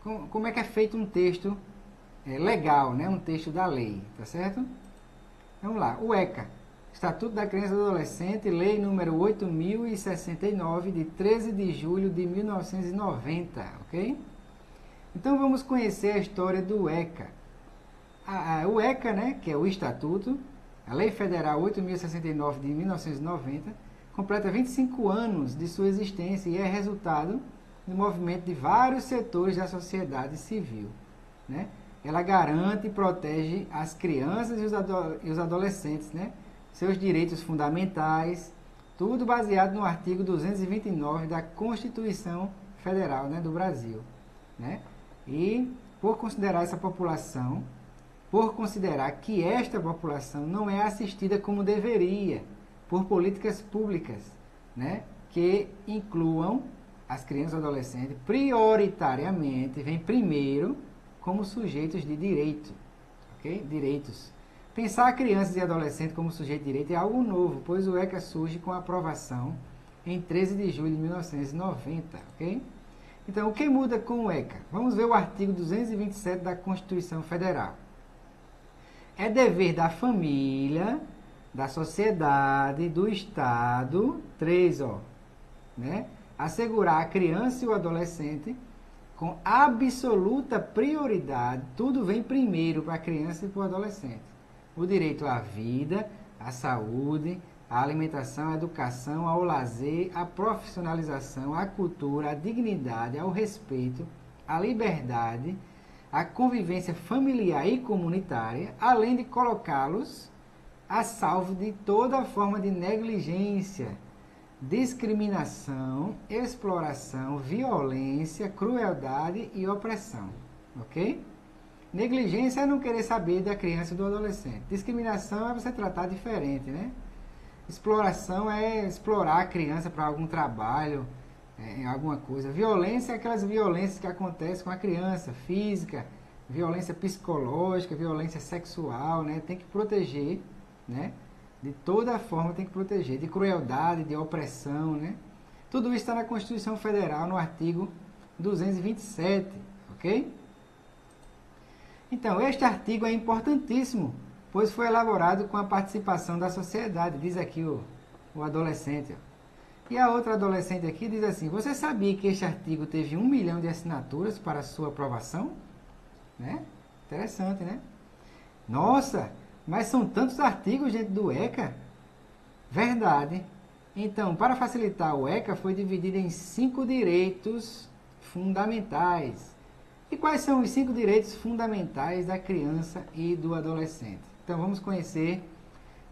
como é que é feito um texto legal, né, um texto da lei, tá certo? Vamos lá, o ECA. Estatuto da Criança e do Adolescente, Lei número 8.069, de 13 de julho de 1990, ok? Então, vamos conhecer a história do ECA. O ECA, né, que é o Estatuto, a Lei Federal 8.069 de 1990, completa 25 anos de sua existência e é resultado do movimento de vários setores da sociedade civil, né? Ela garante e protege as crianças e os adolescentes, né? Seus direitos fundamentais, tudo baseado no artigo 229 da Constituição Federal, né, do Brasil, né? E por considerar essa população, por considerar que esta população não é assistida como deveria por políticas públicas, né, que incluam as crianças e adolescentes prioritariamente, vem primeiro como sujeitos de direito, ok? Direitos. Pensar crianças e adolescentes como sujeito de direito é algo novo, pois o ECA surge com a aprovação em 13 de julho de 1990, ok? Então, o que muda com o ECA? Vamos ver o artigo 227 da Constituição Federal. É dever da família, da sociedade, do Estado, 3, né? Assegurar a criança e o adolescente com absoluta prioridade, tudo vem primeiro para a criança e para o adolescente. O direito à vida, à saúde, à alimentação, à educação, ao lazer, à profissionalização, à cultura, à dignidade, ao respeito, à liberdade, à convivência familiar e comunitária, além de colocá-los a salvo de toda forma de negligência, discriminação, exploração, violência, crueldade e opressão, ok? Negligência é não querer saber da criança e do adolescente. Discriminação é você tratar diferente, né? Exploração é explorar a criança para algum trabalho, em alguma coisa. Violência é aquelas violências que acontecem com a criança, física, violência psicológica, violência sexual, né? Tem que proteger, né? De toda forma tem que proteger, de crueldade, de opressão, né? Tudo isso está na Constituição Federal, no artigo 227, ok? Então, este artigo é importantíssimo, pois foi elaborado com a participação da sociedade, diz aqui o adolescente. E a outra adolescente aqui diz assim: você sabia que este artigo teve 1 milhão de assinaturas para sua aprovação? Né? Interessante, né? Nossa, mas são tantos artigos, gente, do ECA? Verdade. Então, para facilitar o ECA, foi dividido em 5 direitos fundamentais. E quais são os 5 direitos fundamentais da criança e do adolescente? Então, vamos conhecer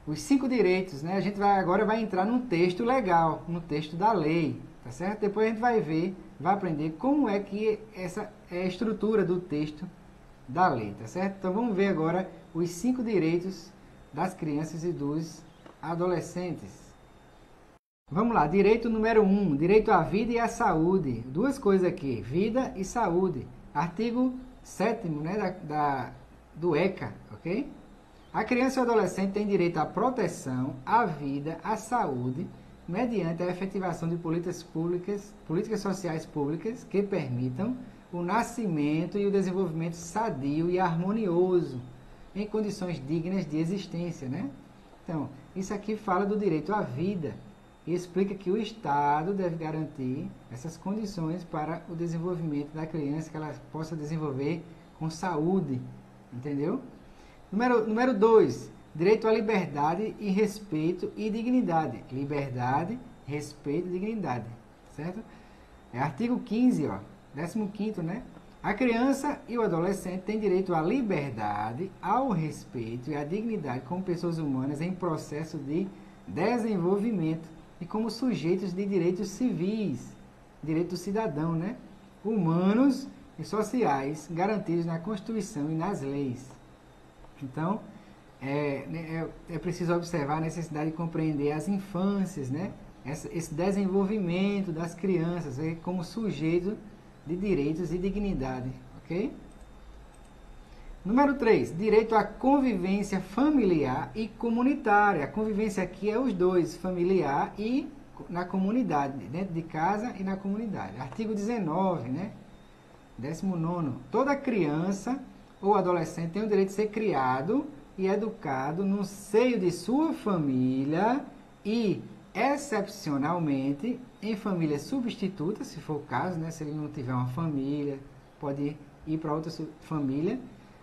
os 5 direitos, né? A gente agora vai entrar num texto legal, no texto da lei, tá certo? Depois a gente vai ver, vai aprender como é que essa é a estrutura do texto da lei, tá certo? Então, vamos ver agora os 5 direitos das crianças e dos adolescentes. Vamos lá, direito número 1, direito à vida e à saúde. Duas coisas aqui, vida e saúde. Artigo 7º, né, do ECA, ok? A criança e o adolescente têm direito à proteção, à vida, à saúde, mediante a efetivação de políticas sociais públicas que permitam o nascimento e o desenvolvimento sadio e harmonioso em condições dignas de existência, né? Então, isso aqui fala do direito à vida e explica que o Estado deve garantir essas condições para o desenvolvimento da criança, que ela possa desenvolver com saúde, entendeu? Número 2, direito à liberdade e respeito e dignidade. Liberdade, respeito e dignidade, certo? É artigo 15, 15º, né? A criança e o adolescente têm direito à liberdade, ao respeito e à dignidade como pessoas humanas em processo de desenvolvimento e como sujeitos de direitos civis, direito do cidadão, né? Humanos e sociais, garantidos na Constituição e nas leis. Então, é preciso observar a necessidade de compreender as infâncias, né? Esse desenvolvimento das crianças como sujeito de direitos e dignidade, ok? Número 3, direito à convivência familiar e comunitária. A convivência aqui é os dois, familiar e na comunidade, dentro de casa e na comunidade. Artigo 19, né? 19º. Toda criança ou adolescente tem o direito de ser criado e educado no seio de sua família e, excepcionalmente, em família substituta, se for o caso, né? Se ele não tiver uma família, pode ir para outra família,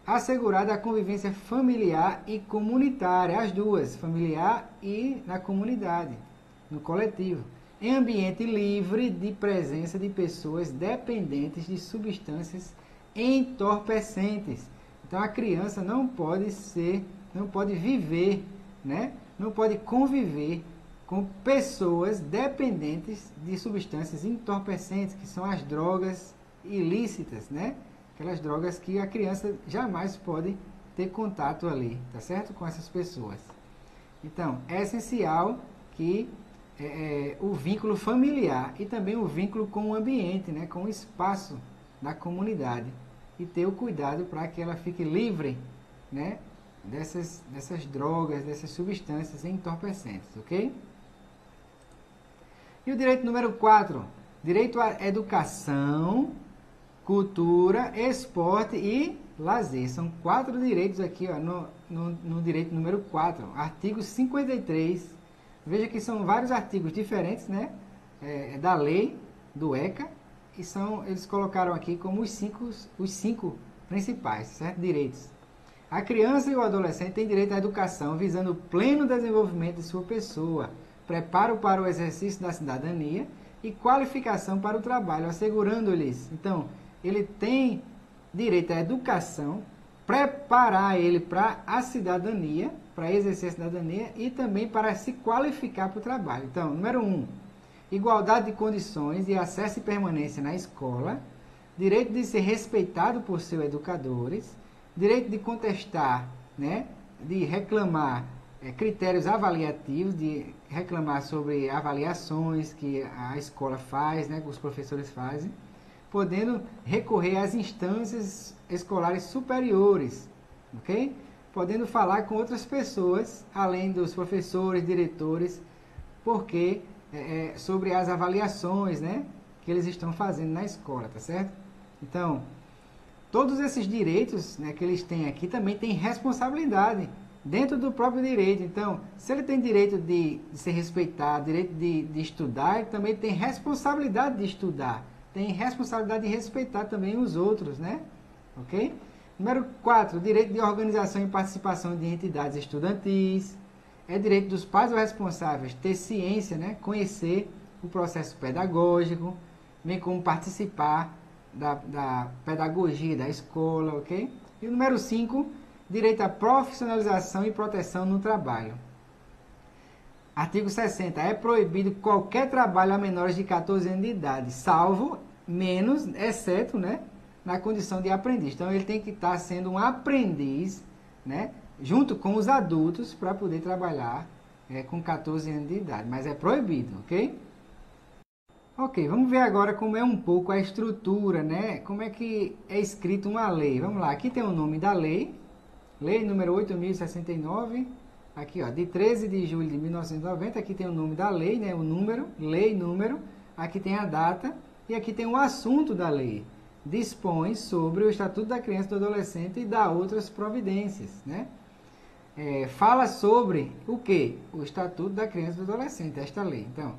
assegurada a convivência familiar e comunitária, as duas, familiar e na comunidade, no coletivo, em ambiente livre de presença de pessoas dependentes de substâncias entorpecentes. Então a criança não pode viver, né? Não pode conviver com pessoas dependentes de substâncias entorpecentes, que são as drogas ilícitas, né? Aquelas drogas que a criança jamais pode ter contato ali, tá certo? Com essas pessoas. Então, é essencial que o vínculo familiar e também o vínculo com o ambiente, né? Com o espaço da comunidade. E ter o cuidado para que ela fique livre né, dessas drogas, dessas substâncias entorpecentes, ok? E o direito número 4, direito à educação, cultura, esporte e lazer. São 4 direitos aqui, ó, no direito número 4, artigo 53. Veja que são vários artigos diferentes, né, da lei do ECA, e eles colocaram aqui como os cinco principais, certo? Direitos. A criança e o adolescente têm direito à educação visando o pleno desenvolvimento de sua pessoa, preparo para o exercício da cidadania e qualificação para o trabalho, assegurando-lhes. Então, ele tem direito à educação, preparar ele para a cidadania, para exercer a cidadania e também para se qualificar para o trabalho. Então, número 1, igualdade de condições de acesso e permanência na escola, direito de ser respeitado por seus educadores, direito de contestar, né, de reclamar critérios avaliativos, de reclamar sobre avaliações que a escola faz, né, que os professores fazem, podendo recorrer às instâncias escolares superiores, ok? Podendo falar com outras pessoas, além dos professores, diretores, porque sobre as avaliações, né, que eles estão fazendo na escola, tá certo? Então, todos esses direitos, né, que eles têm aqui também têm responsabilidade dentro do próprio direito. Então, se ele tem direito de ser respeitado, direito de estudar, ele também tem responsabilidade de estudar, tem responsabilidade de respeitar também os outros, né? Ok? Número 4, direito de organização e participação de entidades estudantis. É direito dos pais ou responsáveis ter ciência, né? Conhecer o processo pedagógico, bem como participar da pedagogia da escola, ok? E o número 5, direito à profissionalização e proteção no trabalho. Artigo 60. É proibido qualquer trabalho a menores de 14 anos de idade, salvo, menos, exceto, né, na condição de aprendiz. Então, ele tem que estar sendo um aprendiz, né, junto com os adultos, para poder trabalhar com 14 anos de idade. Mas é proibido, ok? Ok, vamos ver agora como é um pouco a estrutura, né? Como é que é escrito uma lei. Vamos lá, aqui tem o nome da lei, lei número 8.069, aqui ó, de 13 de julho de 1990, aqui tem o nome da lei, né? O número, lei, número, aqui tem a data e aqui tem o assunto da lei. Dispõe sobre o Estatuto da Criança e do Adolescente e dá outras providências, né? Fala sobre o que? O Estatuto da Criança e do Adolescente, esta lei. Então,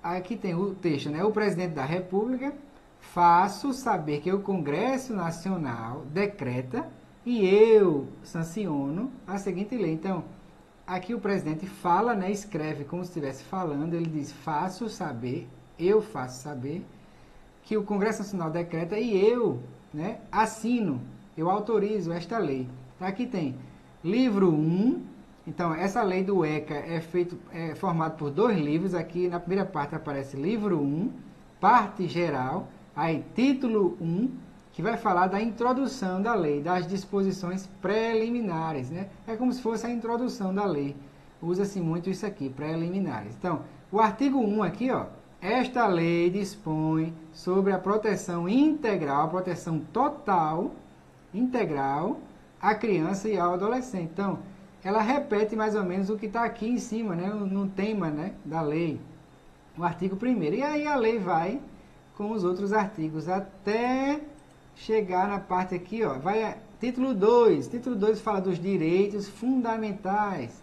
aqui tem o texto, né? O Presidente da República, faço saber que o Congresso Nacional decreta e eu sanciono a seguinte lei. Então, aqui o presidente fala, né? Escreve como se estivesse falando, ele diz, faço saber, eu faço saber, que o Congresso Nacional decreta e eu, né, assino, eu autorizo esta lei. Aqui tem livro 1, então essa lei do ECA é formado por 2 livros, aqui na primeira parte aparece livro 1, parte geral, aí título 1, que vai falar da introdução da lei, das disposições preliminares, né? É como se fosse a introdução da lei, usa-se muito isso aqui, preliminares. Então, o artigo 1 aqui, ó, esta lei dispõe sobre a proteção integral, a proteção total, integral, à criança e ao adolescente. Então, ela repete mais ou menos o que está aqui em cima, né, no tema, né, da lei, o artigo 1º. E aí a lei vai com os outros artigos até chegar na parte aqui, ó, vai título 2. Título 2 fala dos direitos fundamentais.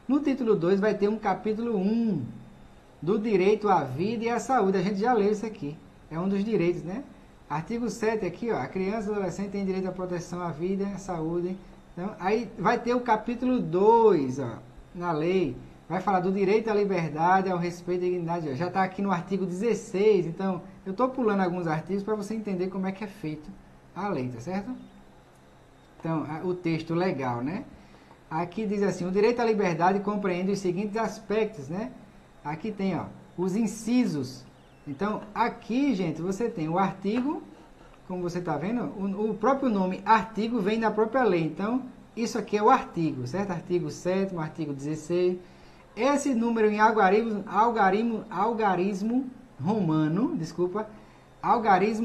No título 2 vai ter um capítulo 1. Do direito à vida e à saúde. A gente já leu isso aqui. É um dos direitos, né? Artigo 7 aqui, ó. A criança e o adolescente tem direito à proteção à vida e à saúde. Então, aí vai ter o capítulo 2, ó, na lei. Vai falar do direito à liberdade, ao respeito e à dignidade. Ó. Já está aqui no artigo 16. Então, eu estou pulando alguns artigos para você entender como é que é feito a lei, tá certo? Então, o texto legal, né? Aqui diz assim, o direito à liberdade compreende os seguintes aspectos, né? Aqui tem, ó, os incisos. Então, aqui, gente, você tem o artigo, como você está vendo, o próprio nome artigo vem da própria lei. Então, isso aqui é o artigo, certo? Artigo 7º, artigo 16. Esse número em algarismo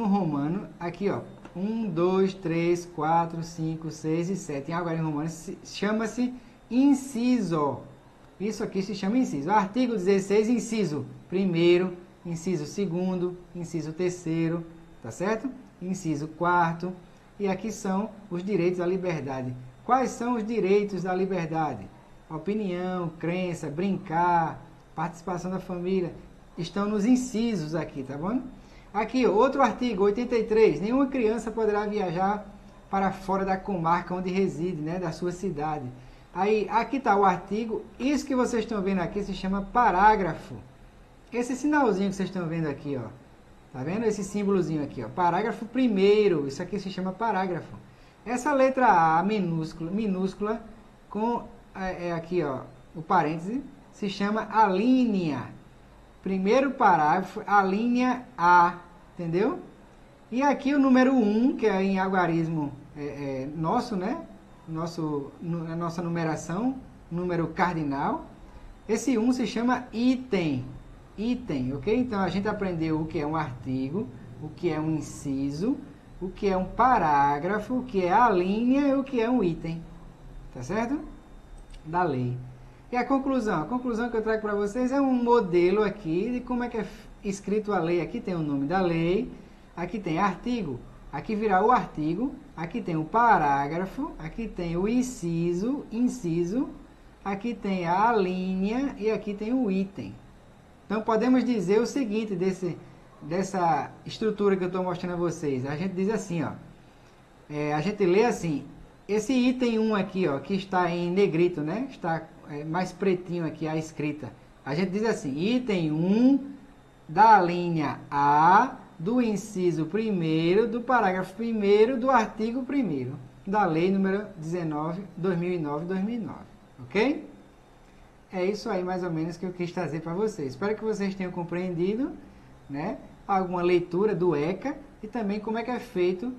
romano, aqui, ó, 1, 2, 3, 4, 5, 6 e 7. Em algarismo romano chama-se inciso. Isso aqui se chama inciso. Artigo 16, inciso 1º, inciso 2º, inciso 3º, tá certo? Inciso 4º. E aqui são os direitos à liberdade. Quais são os direitos da liberdade? Opinião, crença, brincar, participação da família. Estão nos incisos aqui, tá bom? Aqui, outro artigo, 83. Nenhuma criança poderá viajar para fora da comarca onde reside, né? Da sua cidade. Aí, aqui está o artigo. Isso que vocês estão vendo aqui se chama parágrafo. Esse sinalzinho que vocês estão vendo aqui, ó. Tá vendo? Esse símbolozinho aqui, ó. Parágrafo 1º. Isso aqui se chama parágrafo. Essa letra A minúscula com aqui, ó, o parêntese, se chama alínea. Primeiro parágrafo, a linha A, entendeu? E aqui o número 1, que é em algarismo nosso, né? A nossa numeração, número cardinal. Esse 1 se chama item. Item, ok? Então a gente aprendeu o que é um artigo, o que é um inciso, o que é um parágrafo, o que é a linha e o que é um item. Tá certo? Da lei. E a conclusão? A conclusão que eu trago para vocês é um modelo aqui de como é que é escrito a lei. Aqui tem o nome da lei, aqui tem artigo, aqui virá o artigo, aqui tem o parágrafo, aqui tem o inciso, aqui tem a linha e aqui tem o item. Então podemos dizer o seguinte dessa estrutura que eu estou mostrando a vocês. A gente diz assim, ó, a gente lê assim, esse item 1 aqui, ó, que está em negrito, né? Está mais pretinho aqui a escrita. A gente diz assim, item 1 da linha A, do inciso 1º, do parágrafo 1º, do artigo 1º, da lei número 19, 2009, ok? É isso aí mais ou menos que eu quis trazer para vocês. Espero que vocês tenham compreendido, né? Alguma leitura do ECA e também como é que é feito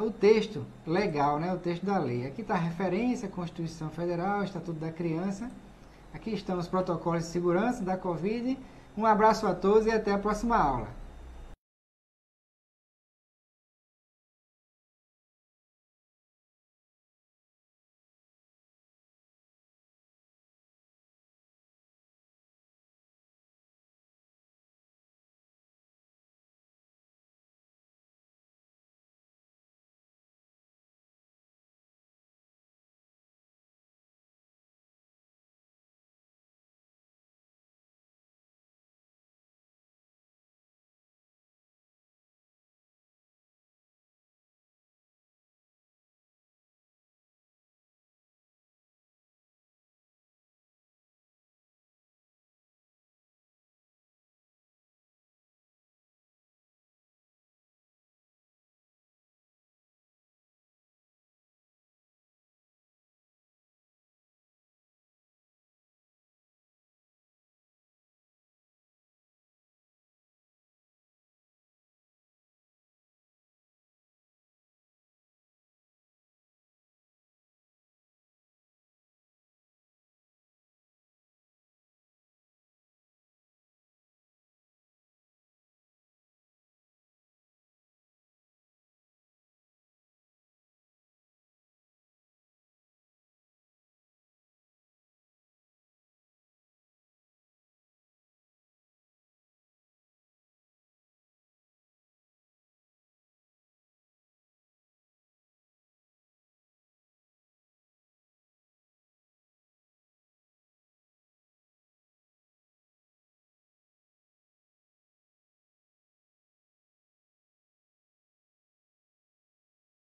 o texto legal, né? O texto da lei. Aqui está a referência, Constituição Federal, Estatuto da Criança. Aqui estão os protocolos de segurança da Covid. Um abraço a todos e até a próxima aula.